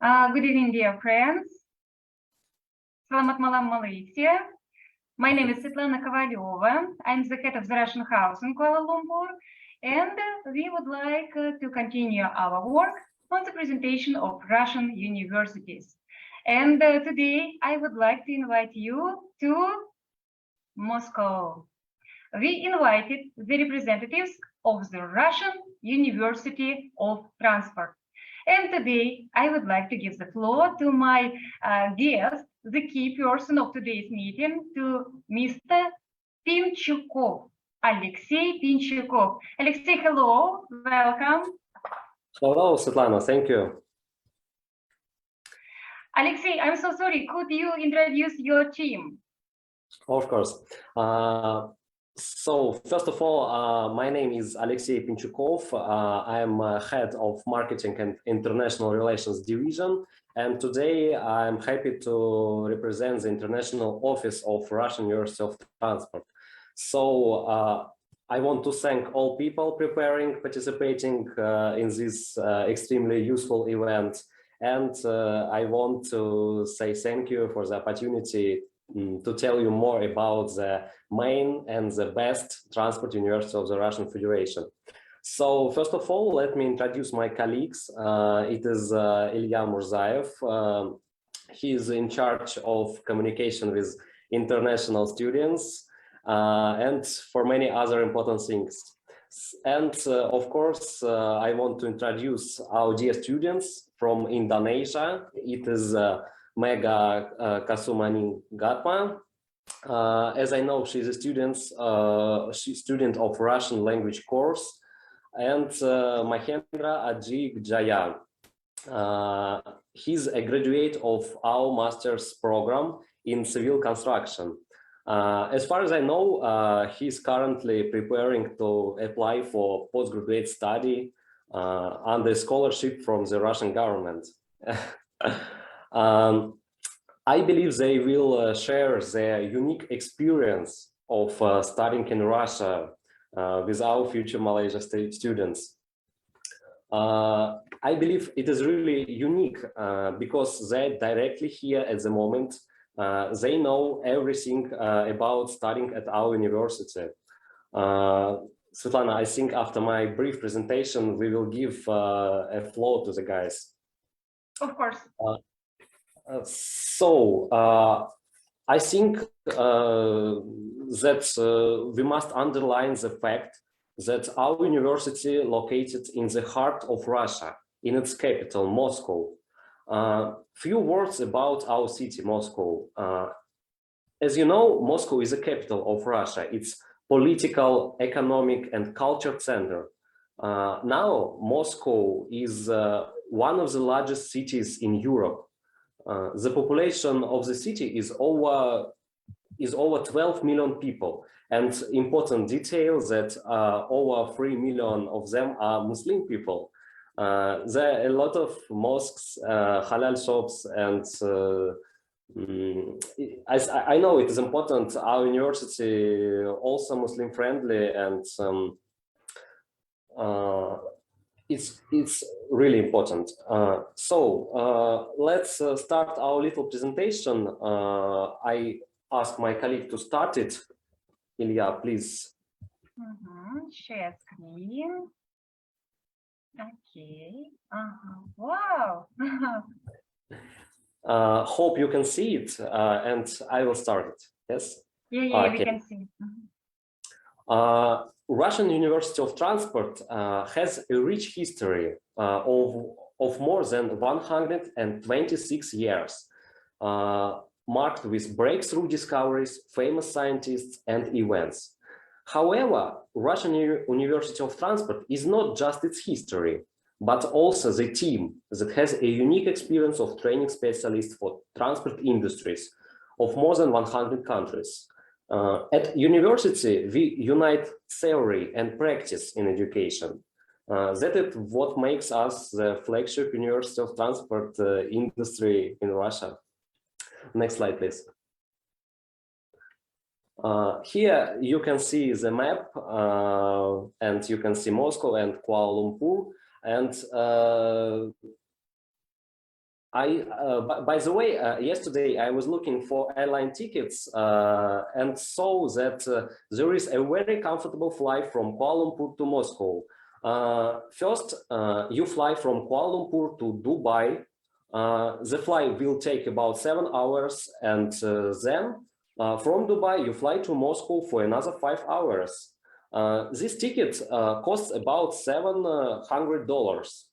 Good evening, dear friends. Selamat malam, Malaysia. My name is Svetlana Kovalyova. I'm the head of the Russian House in Kuala Lumpur, and we would like to continue our work on the presentation of Russian universities. And today, I would like to invite you to Moscow. We invited the representatives of the Russian University of Transport. And today, I would like to give the floor to my guest, the key person of today's meeting, to Mr. Pinchukov, Alexei Pinchukov. Alexei, hello, welcome. Hello, Svetlana, thank you. Alexei, I'm so sorry, could you introduce your team? Of course. So first of all, my name is Alexei Pinchukov. I am head of Marketing and International Relations Division. And today I'm happy to represent the International Office of Russian University of Transport. So I want to thank all people participating in this extremely useful event. And I want to say thank you for the opportunity to tell you more about the main and the best transport university of the Russian Federation. So first of all, let me introduce my colleagues. It is Ilya Murzaev. He is in charge of communication with international students and for many other important things. And of course, I want to introduce our dear students from Indonesia. It is Mega Kasumaningatma. As I know, she's a student of Russian language course, and Mahendra Ajig Jaya. He's a graduate of our master's program in civil construction. As far as I know, he's currently preparing to apply for postgraduate study under scholarship from the Russian government. I believe they will share their unique experience of studying in Russia with our future Malaysia students. I believe it is really unique because they're directly here at the moment. They know everything about studying at our university. Svetlana, I think after my brief presentation, we will give a floor to the guys. Of course. I think that we must underline the fact that our university located in the heart of Russia, in its capital, Moscow. Few words about our city, Moscow. As you know, Moscow is the capital of Russia. It's political, economic, and culture center. Now, Moscow is one of the largest cities in Europe. The population of the city is over 12 million people, and important detail that over 3 million of them are Muslim people. There are a lot of mosques, halal shops, and I know it is important. Our university also Muslim friendly, and it's really important. Let's start our little presentation. I ask my colleague to start it. Ilya, please. Share screen. Okay. Wow. Hope you can see it, and I will start it. Yes. Yeah, okay. We can see. Russian University of Transport has a rich history of more than 126 years, marked with breakthrough discoveries, famous scientists, and events. However, Russian University of Transport is not just its history, but also the team that has a unique experience of training specialists for transport industries of more than 100 countries. At university, we unite theory and practice in education. That is what makes us the flagship University of Transport industry in Russia. Next slide, please. Here you can see the map, and you can see Moscow and Kuala Lumpur. And by the way, yesterday I was looking for airline tickets and saw that there is a very comfortable flight from Kuala Lumpur to Moscow. First, you fly from Kuala Lumpur to Dubai. The flight will take about 7 hours, and then from Dubai you fly to Moscow for another 5 hours. This ticket costs about $700.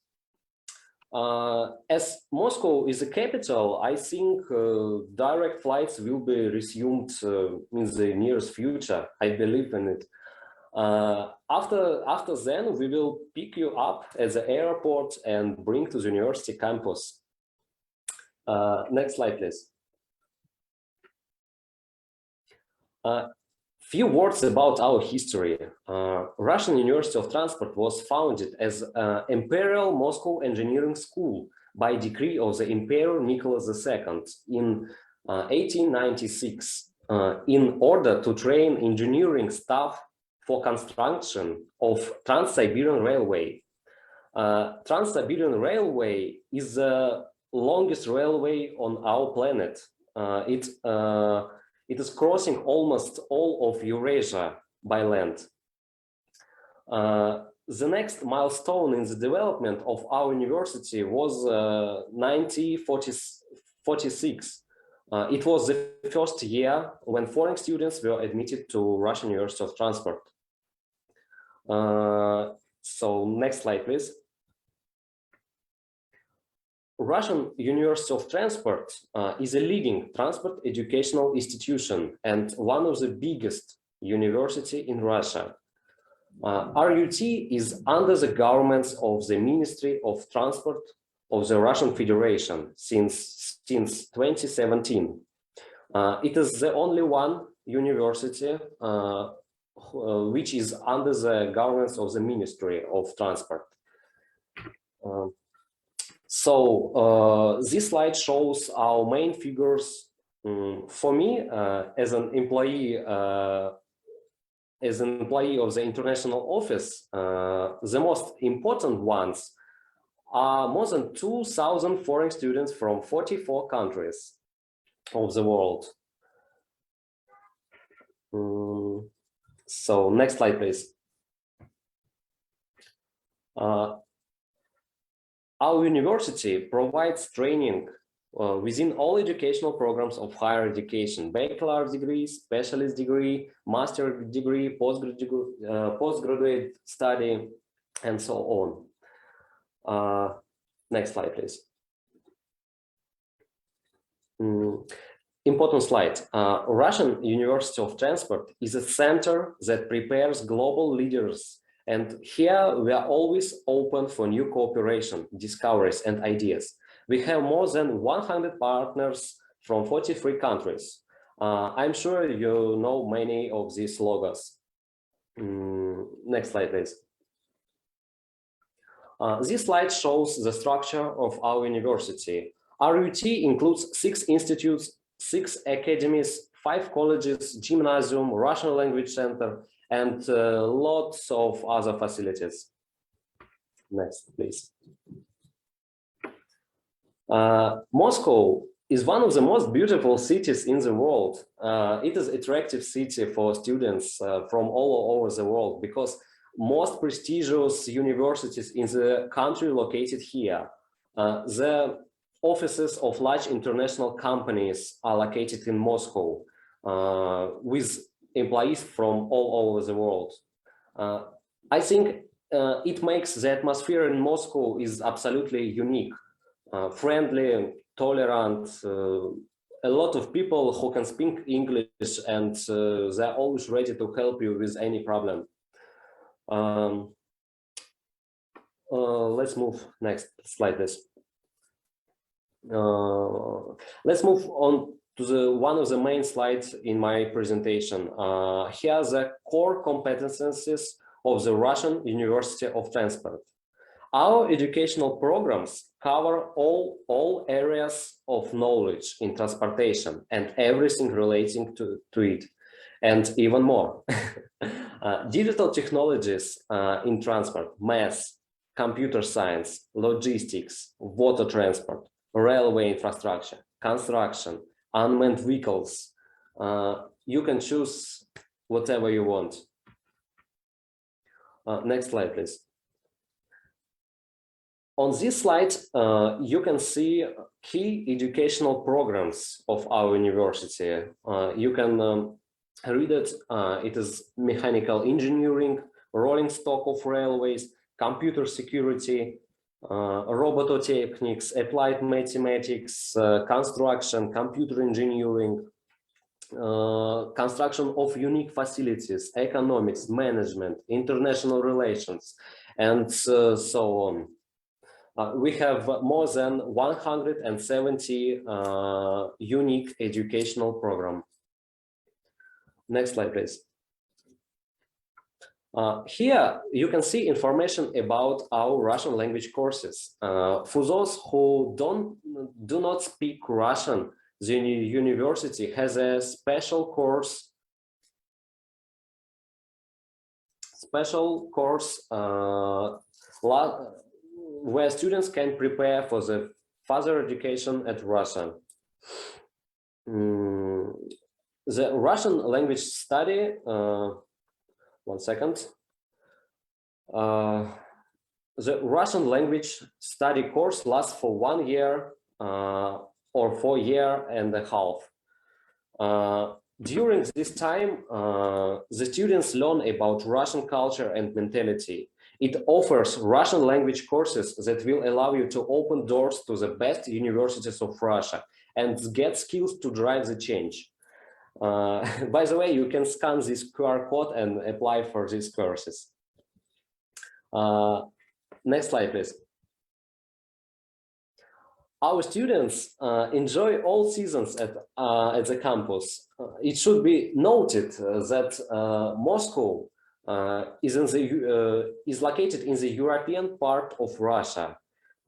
As Moscow is the capital, I think direct flights will be resumed in the nearest future. I believe in it. After then, we will pick you up at the airport and bring to the university campus. Next slide, please. Few words about our history. Russian University of Transport was founded as Imperial Moscow Engineering School by decree of the Emperor Nicholas II in 1896 in order to train engineering staff for construction of Trans-Siberian Railway. Trans-Siberian Railway is the longest railway on our planet. It is crossing almost all of Eurasia by land. The next milestone in the development of our university was 1946. It was the first year when foreign students were admitted to Russian University of Transport. So next slide, please. Russian University of Transport is a leading transport educational institution and one of the biggest university in Russia. RUT is under the governance of the Ministry of Transport of the Russian Federation since 2017. It is the only one university which is under the governance of the Ministry of Transport. This slide shows our main figures. For me, as an employee of the international office, the most important ones are more than 2,000 foreign students from 44 countries of the world. So next slide, please. Our university provides training within all educational programs of higher education: bachelor's degree, specialist degree, master degree, postgraduate study, and so on. Next slide, please. Important slide. Russian University of Transport is a center that prepares global leaders. And here we are always open for new cooperation, discoveries, and ideas. We have more than 100 partners from 43 countries. I'm sure you know many of these logos. Next slide, please. This slide shows the structure of our university. RUT includes 6 institutes, 6 academies, 5 colleges, gymnasium, Russian language center, and lots of other facilities. Next, please. Moscow is one of the most beautiful cities in the world. It is an attractive city for students from all over the world because most prestigious universities in the country located here. The offices of large international companies are located in Moscow with employees from all over the world. I think it makes the atmosphere in Moscow is absolutely unique, friendly, tolerant, a lot of people who can speak English, and they're always ready to help you with any problem. Let's move next slide, please. Let's move on to one of the main slides in my presentation. Here are the core competencies of the Russian University of Transport. Our educational programs cover all areas of knowledge in transportation and everything relating to it, and even more. Digital technologies in transport, math, computer science, logistics, water transport, railway infrastructure, construction, unmanned vehicles. You can choose whatever you want. Next slide, please. On this slide, you can see key educational programs of our university. You can read it. It is mechanical engineering, rolling stock of railways, computer security, robototechnics, applied mathematics, construction, computer engineering, construction of unique facilities, economics, management, international relations, and so on. We have more than 170 unique educational programs. Next slide, please. Here you can see information about our Russian language courses. For those who do not speak Russian, the university has a special course where students can prepare for the further education at Russia. The Russian language study, one second. The Russian language study course lasts for 1 year or 4 years and a half. During this time, the students learn about Russian culture and mentality. It offers Russian language courses that will allow you to open doors to the best universities of Russia and get skills to drive the change. By the way, you can scan this QR code and apply for these courses. Next slide, please. Our students enjoy all seasons at the campus. It should be noted that Moscow is located in the European part of Russia.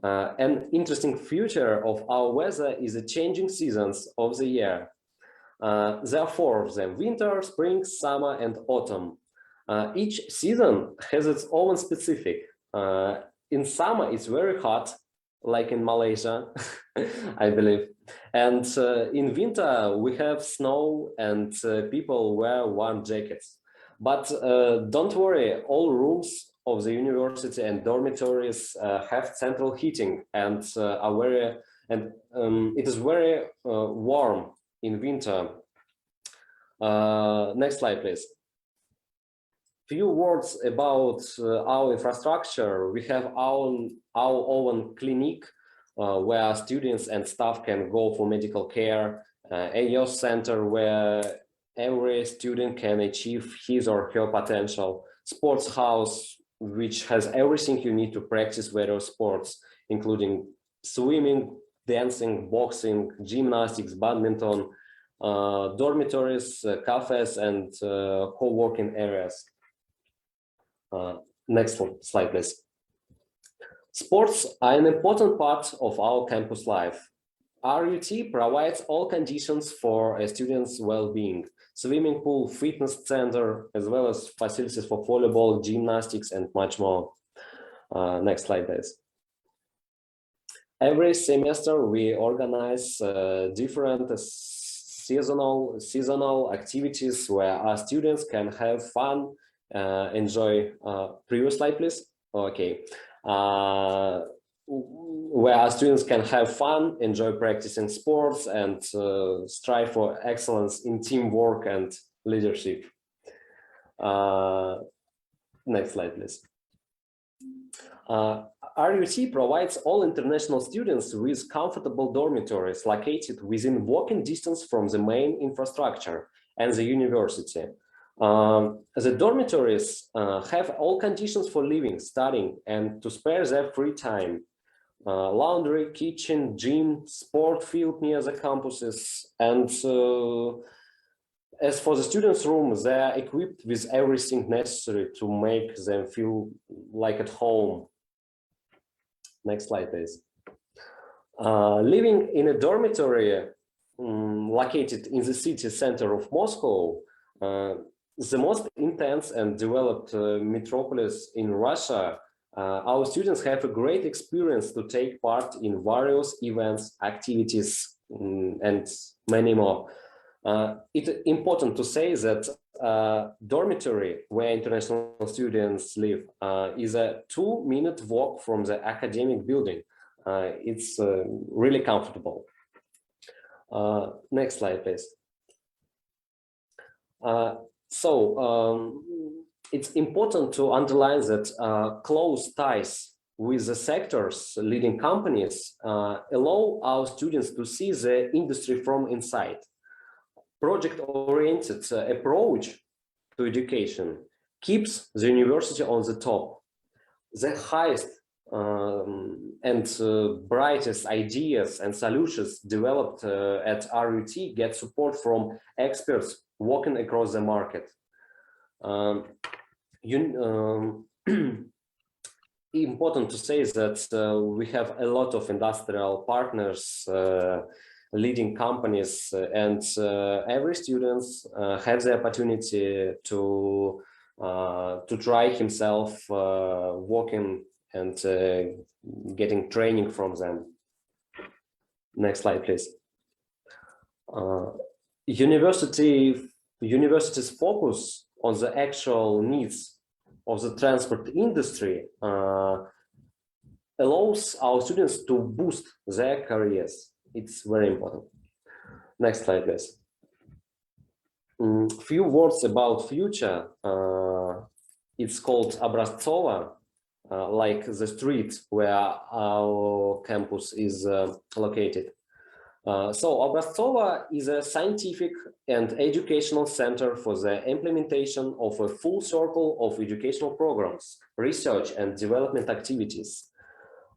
An interesting feature of our weather is the changing seasons of the year. There are 4 of them: winter, spring, summer, and autumn. Each season has its own specific. In summer, it's very hot, like in Malaysia, I believe. And in winter, we have snow and people wear warm jackets. But don't worry, all rooms of the university and dormitories have central heating and it is very warm in winter. Next slide, please. Few words about our infrastructure. We have our own clinic where students and staff can go for medical care, a youth center where every student can achieve his or her potential, sports house, which has everything you need to practice various sports, including swimming, dancing, boxing, gymnastics, badminton, dormitories, cafes, and co-working areas. Next slide, please. Sports are an important part of our campus life. RUT provides all conditions for a student's well-being: swimming pool, fitness center, as well as facilities for volleyball, gymnastics, and much more. Next slide, please. Every semester, we organize different seasonal activities where our students can have fun, enjoy. Previous slide, please. Okay. Where our students can have fun, enjoy practicing sports, and strive for excellence in teamwork and leadership. Next slide, please. RUT provides all international students with comfortable dormitories located within walking distance from the main infrastructure and the university. The dormitories have all conditions for living, studying, and to spare their free time. Laundry, kitchen, gym, sport field near the campuses, and as for the students' rooms, they are equipped with everything necessary to make them feel like at home. Next slide, please. Living in a dormitory located in the city center of Moscow, the most intense and developed metropolis in Russia, Our students have a great experience to take part in various events, activities, and many more. It's important to say that dormitory where international students live is a 2-minute walk from the academic building. It's really comfortable. Next slide, please. It's important to underline that close ties with the sector's leading companies allow our students to see the industry from inside. Project-oriented approach to education keeps the university on the top. The highest and brightest ideas and solutions developed at RUT get support from experts working across the market. Important to say that we have a lot of industrial partners, leading companies, and every student has the opportunity to try himself working and getting training from them. Next slide, please. Universities focus on the actual needs of the transport industry allows our students to boost their careers. It's very important. Next slide, please. Few words about future. It's called Obraztsova, like the street where our campus is located. So Obraztsova is a scientific and educational center for the implementation of a full circle of educational programs, research and development activities.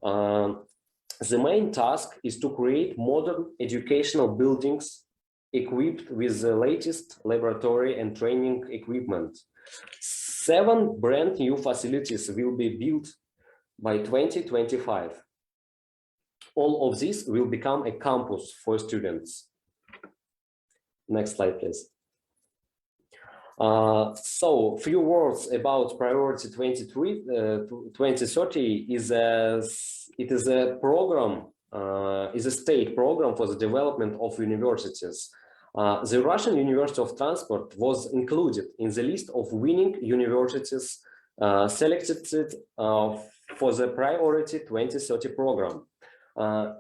The main task is to create modern educational buildings equipped with the latest laboratory and training equipment. 7 brand new facilities will be built by 2025. All of this will become a campus for students. Next slide, please. So, few words about Priority 2030 it is a program, is a state program for the development of universities. The Russian University of Transport was included in the list of winning universities selected for the Priority 2030 program.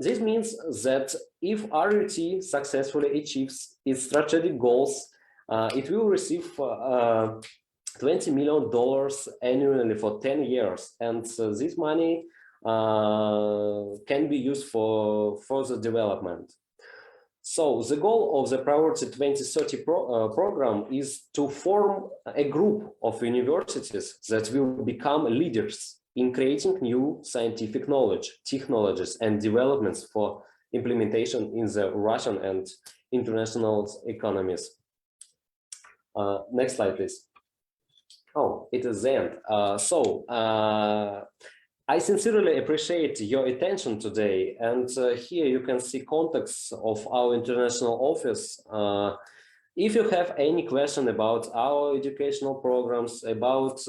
This means that if RUT successfully achieves its strategic goals, it will receive $20 million annually for 10 years, and this money can be used for further development. So the goal of the Priority 2030 program is to form a group of universities that will become leaders in creating new scientific knowledge, technologies, and developments for implementation in the Russian and international economies. Next slide, please. Oh, it is the end. I sincerely appreciate your attention today, and here you can see contacts of our international office. If you have any question about our educational programs, about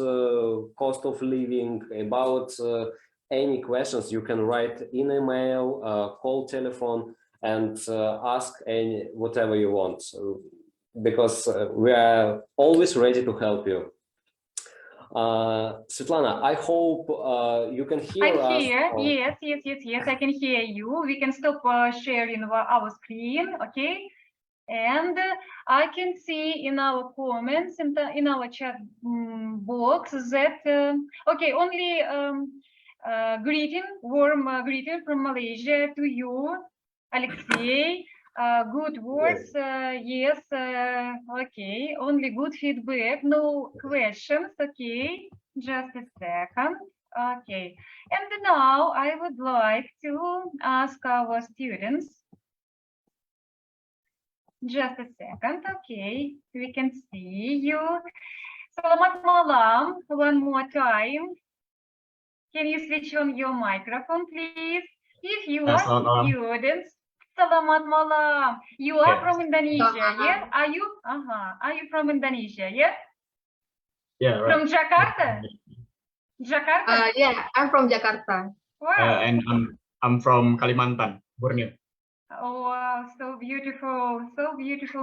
cost of living, about any questions, you can write in email, call telephone, and ask whatever you want, because we are always ready to help you. Svetlana, I hope you can hear us. I'm here. Yes, I can hear you. We can stop sharing our screen, okay? And I can see in our comments, in our chat box that, okay, only warm greeting from Malaysia to you, Alexei. Good words, yes, okay, only good feedback, no questions, okay, just a second, okay. And now I would like to ask our students, just a second, okay, we can see you. Selamat malam, one more time. Can you switch on your microphone, please? If you are students, selamat malam. You are from Indonesia, yeah? Are you? Are you from Indonesia, yeah? Yeah, right. From Jakarta? Jakarta? Yeah, I'm from Jakarta. Wow. And I'm from Kalimantan, Borneo. Oh, wow, so beautiful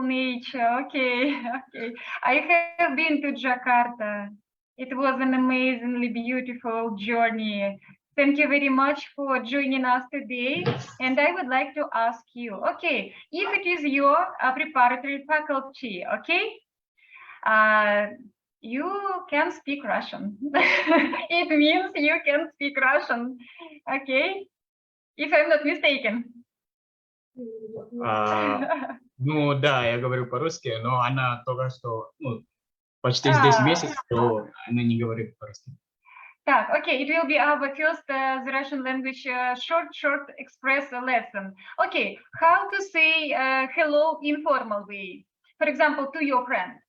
nature. Okay, okay. I have been to Jakarta. It was an amazingly beautiful journey. Thank you very much for joining us today. And I would like to ask you, okay, if it is your preparatory faculty, okay, you can speak Russian. It means you can speak Russian, okay, if I'm not mistaken. Ну да, я говорю по-русски, но она только что, ну, почти здесь месяц, то она не говорит по-русски. Так, okay, it will be our first the Russian language short express lesson. Okay, how to say hello informal way? For example, to your friend.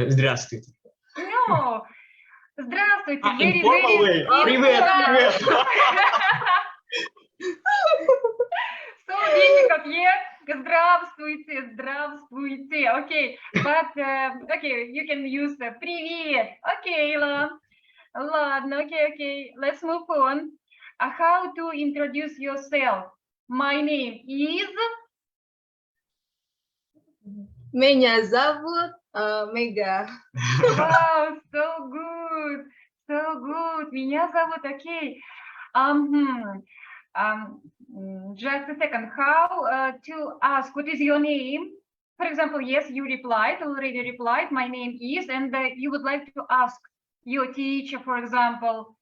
Здравствуйте. No, здравствуйте. Very, Informal way. Привет, привет. So difficult, yeah. Здравствуйте, здравствуйте. Okay, but okay, you can use the привет. Okay, ладно, okay. Let's move on. How to introduce yourself? My name is. Меня зовут Mega. Wow, so good, so good. Меня зовут, okay. Just a second. How to ask what is your name? For example, yes, you already replied. My name is, and you would like to ask your teacher, for example,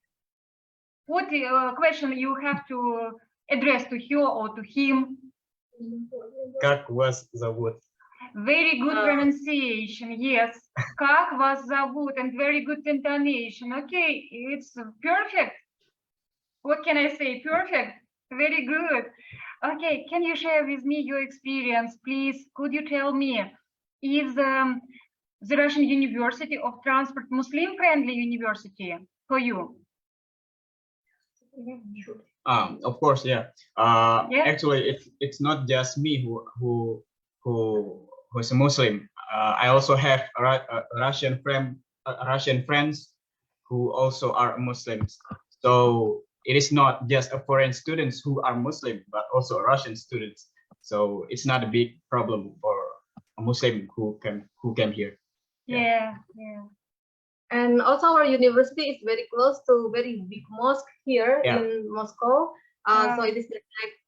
what question you have to address to her or to him. Как вас зовут? Very good pronunciation, yes. Как вас зовут? And very good intonation. Okay, it's perfect. What can I say? Perfect. Very good. Okay, can you share with me your experience, please? Could you tell me, is the Russian University of Transport Muslim-friendly university for you? Of course, yeah. Yeah. Actually, it's not just me who's a Muslim. I also have Russian friends who also are Muslims. So it is not just a foreign students who are Muslim, but also Russian students. So it's not a big problem for a Muslim who came here. Yeah. And also our university is very close to very big mosque here in Moscow. So it is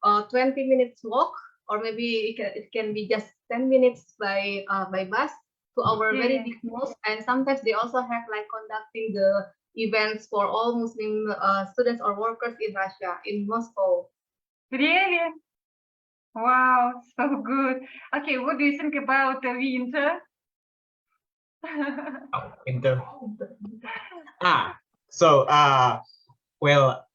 like 20 minutes walk, or maybe it can be just 10 minutes by bus to our very big mosque. And sometimes they also have like conducting the events for all Muslim students or workers in Russia, in Moscow. Really? Wow, so good. Okay, what do you think about the winter? Winter. Well,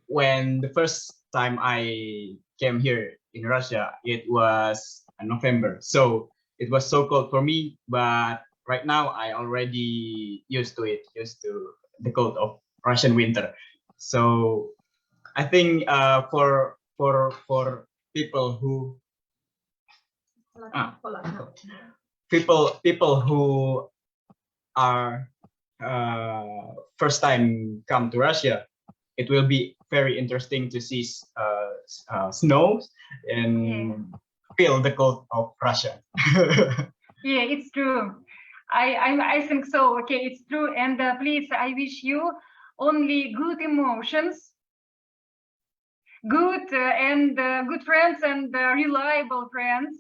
when the first time I came here in Russia, it was November. So it was so cold for me, but right now I already used to the cold of Russian winter. So I think for people who people who are first time come to Russia, it will be very interesting to see snows and feel the cold of Russia. Yeah, it's true. I think so. Okay, it's true. And please, I wish you only good emotions, good and good friends and reliable friends.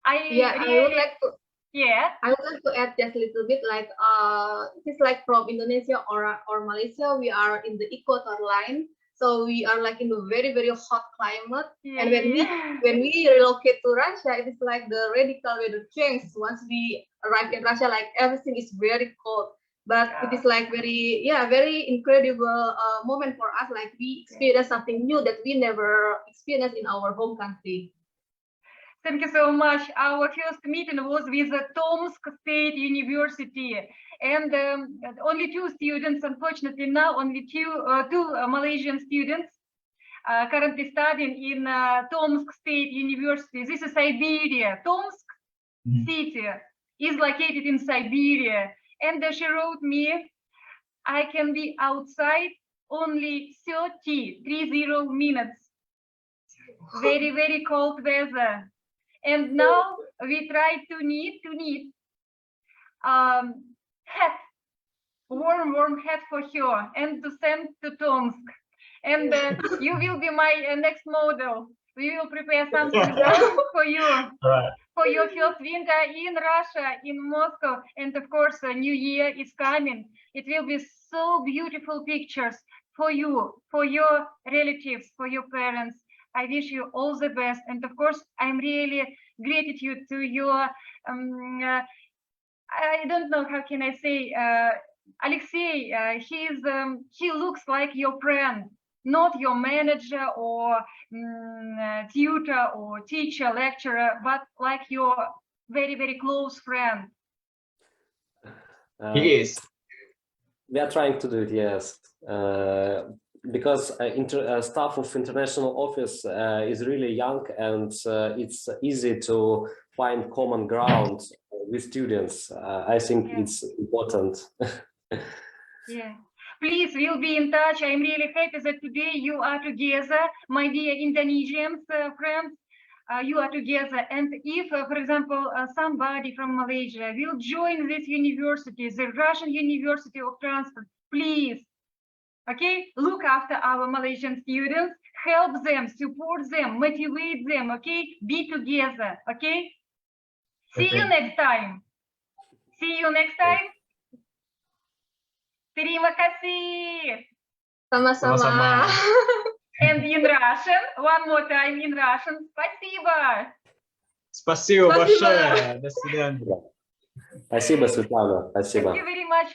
I would like to. Yeah. I would like to add just a little bit, like it's like from Indonesia or Malaysia, we are in the equator line, so we are like in a very hot climate. And when we relocate to Russia, it is like the radical weather change. Once we arrive in Russia, like everything is very cold. But it is like very incredible moment for us. Like we experience something new that we never experienced in our home country. Thank you so much. Our first meeting was with the Tomsk State University, and only two students, unfortunately now only two Malaysian students currently studying in Tomsk State University. This is Siberia, Tomsk city. is located in Siberia. And she wrote me, I can be outside only 30 minutes. Very, very cold weather. And now we try to knit hat, warm hat for her and to send to Tomsk. And you will be my next model. We will prepare something for you. Right. For your first winter in Russia, in Moscow, and of course, New Year is coming. It will be so beautiful pictures for you, for your relatives, for your parents. I wish you all the best, and of course, I'm really gratitude to your. I don't know how can I say, Alexei. He looks like your friend, not your manager or tutor or teacher, lecturer, but like your very, very close friend. He is. We are trying to do it, yes. Because staff of international office is really young, and it's easy to find common ground with students. I think it's important. Yeah. Please, we'll be in touch. I'm really happy that today you are together, my dear Indonesians friends. You are together. And if, for example, somebody from Malaysia will join this university, the Russian University of Transport, please, okay, look after our Malaysian students, help them, support them, motivate them, okay, be together, okay? See you next time. See you next time. Terima kasih. Sama-sama. And in Russian, one more time in Russian, спасибо. Спасибо большое. До свидания. Спасибо, Светлана. Спасибо. Thank you very much.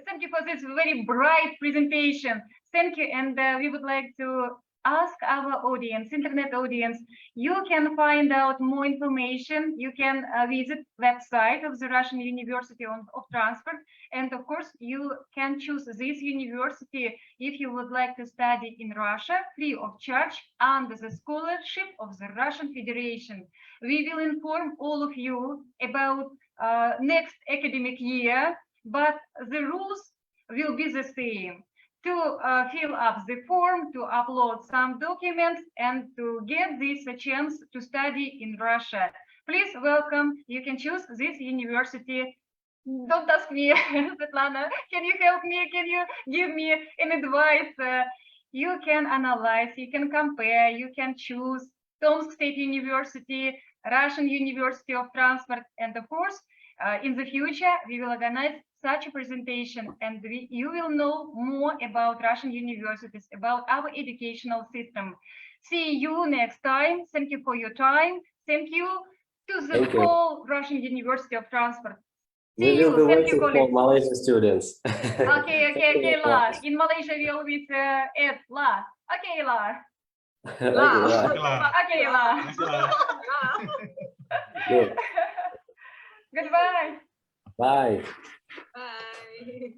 Thank you for this very bright presentation. Thank you. And we would like to ask our audience, internet audience, you can find out more information. You can visit website of the Russian University of Transport. And of course, you can choose this university if you would like to study in Russia, free of charge, under the scholarship of the Russian Federation. We will inform all of you about next academic year, but the rules will be the same. To fill up the form, to upload some documents, and to get this chance to study in Russia. Please welcome. You can choose this university. Don't ask me, Svetlana, can you help me? Can you give me an advice? You can analyze, you can compare, you can choose Tomsk State University, Russian University of Transport, and of course, in the future, we will organize such a presentation, and you will know more about Russian universities, about our educational system. See you next time. Thank you for your time. Thank you to the whole Russian University of Transport. See we will you. be Thank you, waiting for Malaysian students. Okay, La. In Malaysia, we always add La. Okay, La. Okay, La. Good. Goodbye. Bye. Bye.